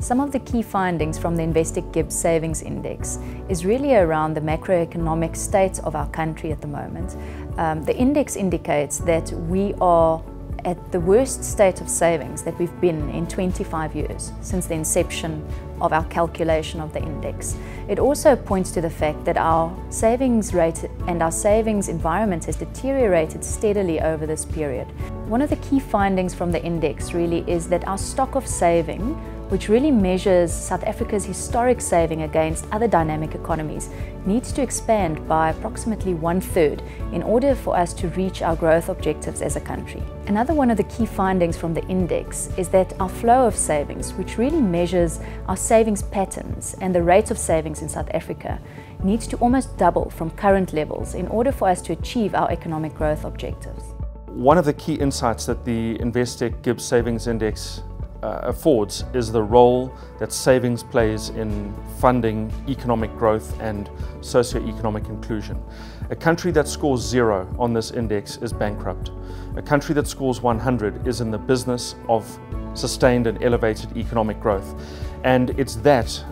Some of the key findings from the Investec GIBS Savings Index is really around the macroeconomic state of our country at the moment. The index indicates that we are at the worst state of savings that we've been in 25 years since the inception of our calculation of the index. It also points to the fact that our savings rate and our savings environment has deteriorated steadily over this period. One of the key findings from the index really is that our stock of saving, which really measures South Africa's historic saving against other dynamic economies, needs to expand by approximately 1/3 in order for us to reach our growth objectives as a country. Another one of the key findings from the index is that our flow of savings, which really measures our savings patterns and the rate of savings in South Africa, needs to almost double from current levels in order for us to achieve our economic growth objectives. One of the key insights that the Investec GIBS Savings Index affords is the role that savings plays in funding economic growth and socio-economic inclusion. A country that scores 0 on this index is bankrupt. A country that scores 100 is in the business of sustained and elevated economic growth. And it's that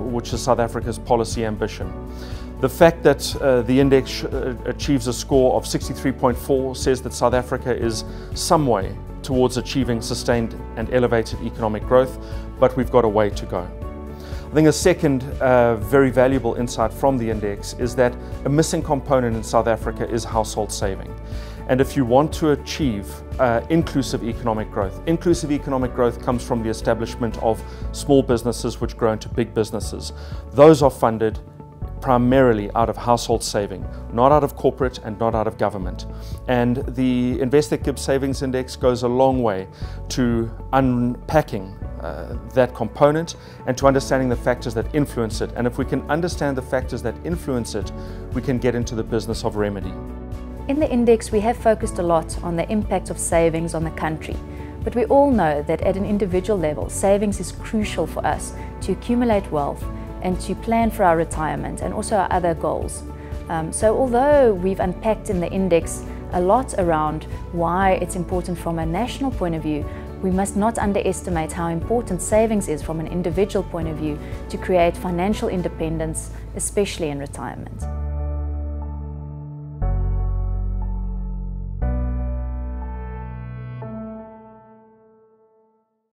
which is South Africa's policy ambition. The fact that the index achieves a score of 63.4 says that South Africa is some way towards achieving sustained and elevated economic growth, but we've got a way to go. I think a second very valuable insight from the index is that a missing component in South Africa is household saving. And if you want to achieve inclusive economic growth comes from the establishment of small businesses which grow into big businesses. Those are funded primarily out of household saving, not out of corporate and not out of government. And the Investec GIBS Savings Index goes a long way to unpacking that component and to understanding the factors that influence it. And if we can understand the factors that influence it, we can get into the business of remedy. In the index, we have focused a lot on the impact of savings on the country. But we all know that at an individual level, savings is crucial for us to accumulate wealth and to plan for our retirement and also our other goals. So although we've unpacked in the index a lot around why it's important from a national point of view, we must not underestimate how important savings is from an individual point of view to create financial independence, especially in retirement.